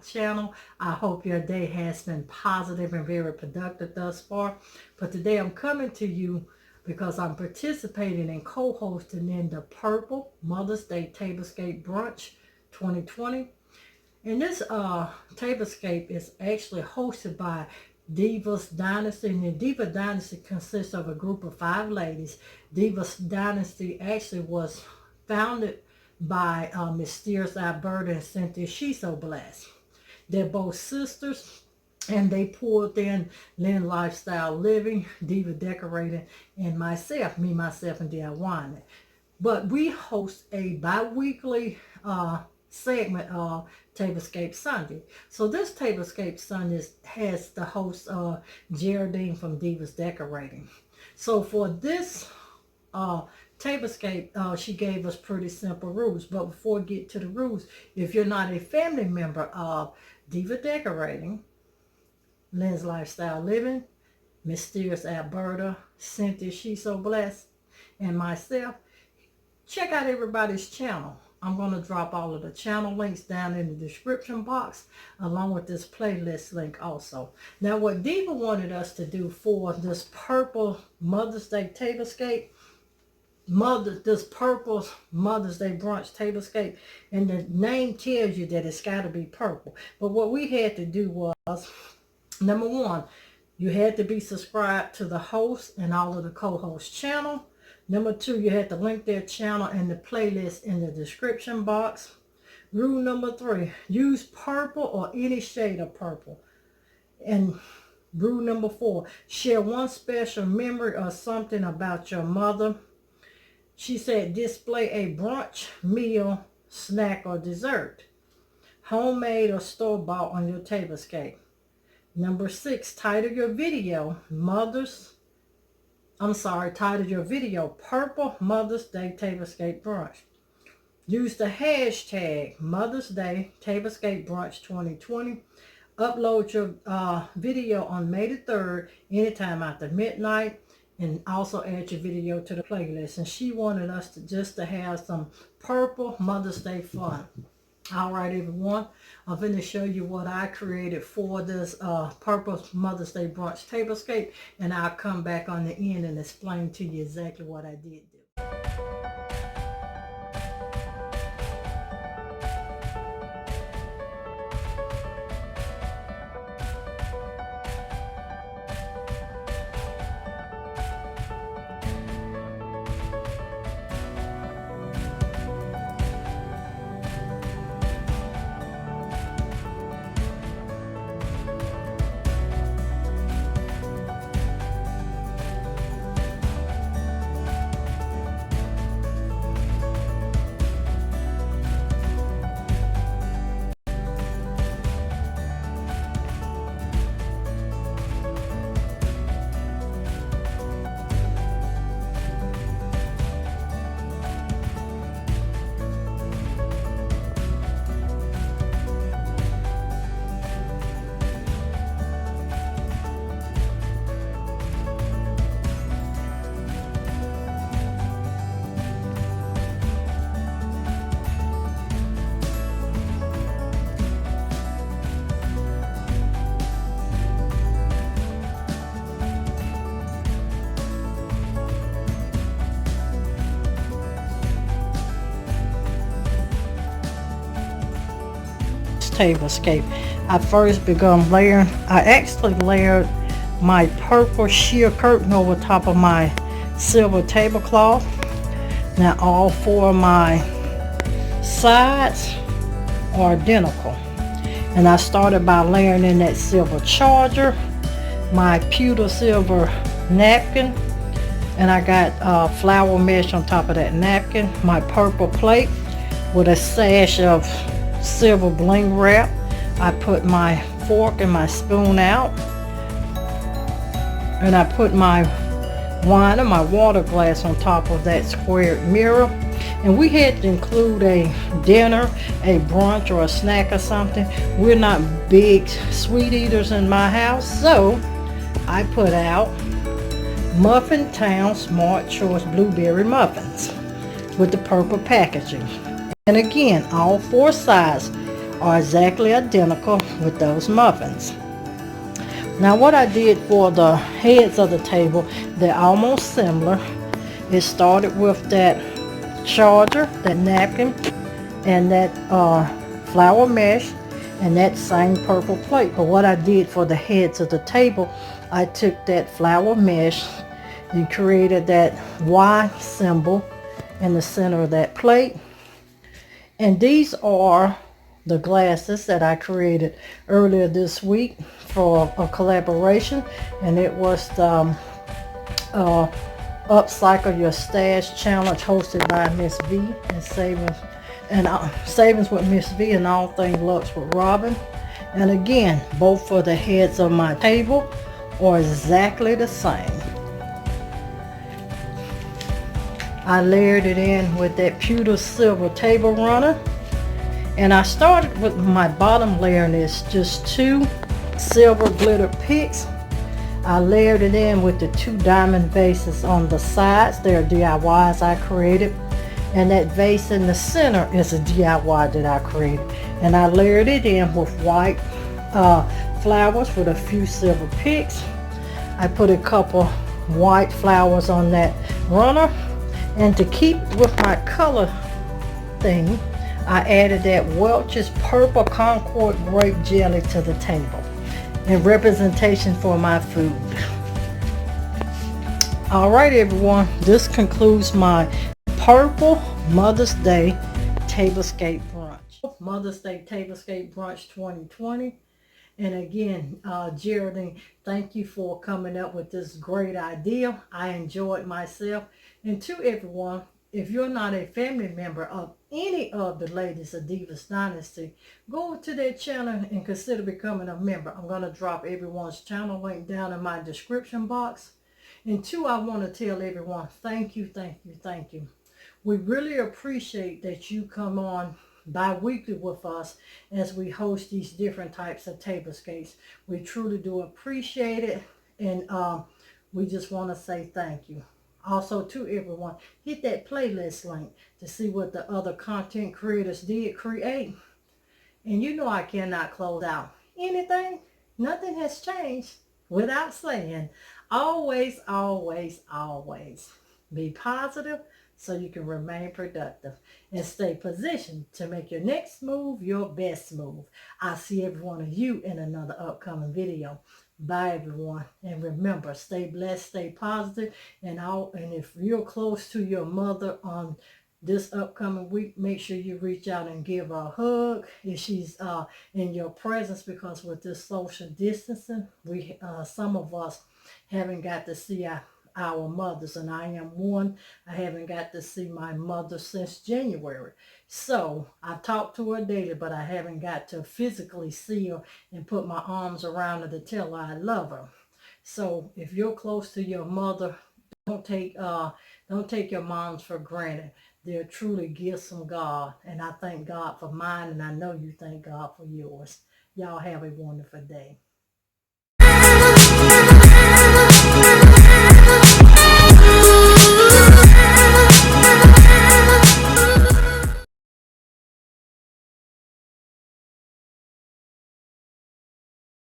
channel. I hope your day has been positive and very productive thus far. But today I'm coming to you because I'm participating in co-hosting in the Purple Mother's Day Tablescape Brunch 2020. And this Tablescape is actually hosted by Diva's Dynasty, and the Diva Dynasty consists of a group of 5 ladies. Diva's Dynasty actually was founded by Mysterious Alberta and Cynthia Shesobless. They're both sisters, and they pulled in Lynn Lifestyle Living, Diva Decorating, and myself, and DIY. But we host a bi-weekly segment of Tablescape Sunday. So this Tablescape Sunday has the host Geraldine from Diva Decorating. So for this Tablescape, she gave us pretty simple rules. But before we get to the rules, if you're not a family member of Diva Decorating, Lynn's Lifestyle Living, Mysterious Alberta, Cynthia Shesobless, and myself, check out everybody's channel. I'm going to drop all of the channel links down in the description box along with this playlist link also. Now what Diva wanted us to do for this Purple Mother's Day Tablescape, this Purple Mother's Day Brunch Tablescape, and the name tells you that it's got to be purple. But what we had to do was, number one, you had to be subscribed to the host and all of the co-host channel. Number 2, you had to link their channel and the playlist in the description box. Rule number 3, use purple or any shade of purple. And rule number 4, share one special memory or something about your mother. She said display a brunch, meal, snack, or dessert, homemade or store-bought on your Tablescape. Number 6, title your video title your video Purple Mother's Day Tablescape Brunch. Use the hashtag Mother's Day Tablescape Brunch 2020. Upload your video on May the 3rd, anytime after midnight, and also add your video to the playlist. And she wanted us to have some Purple Mother's Day fun. All right, everyone, I'm going to show you what I created for this Purple Mother's Day Brunch Tablescape, and I'll come back on the end and explain to you exactly what I did do. Tablescape, I first begun layering. I actually layered my purple sheer curtain over top of my silver tablecloth. Now all 4 of my sides are identical, and I started by layering in that silver charger, my pewter silver napkin, and I got flower mesh on top of that napkin, my purple plate with a sash of silver bling wrap. I put my fork and my spoon out, and I put my wine and my water glass on top of that squared mirror. And we had to include a dinner, a brunch, or a snack or something. We're not big sweet eaters in my house, so I put out Muffin Town Smart Choice Blueberry Muffins with the purple packaging. And again, all 4 sides are exactly identical with those muffins. Now what I did for the heads of the table, they're almost similar. It started with that charger, that napkin, and that flour mesh, and that same purple plate. But what I did for the heads of the table, I took that flour mesh and created that Y symbol in the center of that plate. And these are the glasses that I created earlier this week for a collaboration, and it was the Upcycle Your Stash Challenge hosted by Miss V and Savings with Miss V and All Things Lux with Robin. And again, both for the heads of my table are exactly the same. I layered it in with that pewter silver table runner, and I started with my bottom layer, and it's just 2 silver glitter picks. I layered it in with the 2 diamond vases on the sides. They're DIYs I created, and that vase in the center is a DIY that I created. And I layered it in with white flowers with a few silver picks. I put a couple white flowers on that runner, and to keep with my color thing, I added that Welch's Purple Concord Grape Jelly to the table in representation for my food. All right, everyone, this concludes my Purple Mother's Day Tablescape Brunch. Mother's Day Tablescape Brunch 2020. And again, Geraldine, thank you for coming up with this great idea. I enjoyed myself. And to everyone, if you're not a family member of any of the ladies of Divas Dynasty, go to their channel and consider becoming a member. I'm going to drop everyone's channel link down in my description box. And two, I want to tell everyone, thank you, thank you, thank you. We really appreciate that you come on bi-weekly with us as we host these different types of tablescapes. We truly do appreciate it, and we just want to say thank you. Also, to everyone, hit that playlist link to see what the other content creators did create. And you know I cannot close out anything. Nothing has changed without saying, always, always, always be positive so you can remain productive and stay positioned to make your next move your best move. I'll see every one of you in another upcoming video. Bye, everyone. And remember, stay blessed, stay positive, and if you're close to your mother on this upcoming week, make sure you reach out and give her a hug if she's in your presence, because with this social distancing, we some of us haven't got to see our mothers, and I am one. I haven't got to see my mother since January. So I talk to her daily, but I haven't got to physically see her and put my arms around her to tell her I love her. So if you're close to your mother, don't take your moms for granted. They're truly gifts from God, and I thank God for mine, and I know you thank God for yours. Y'all have a wonderful day.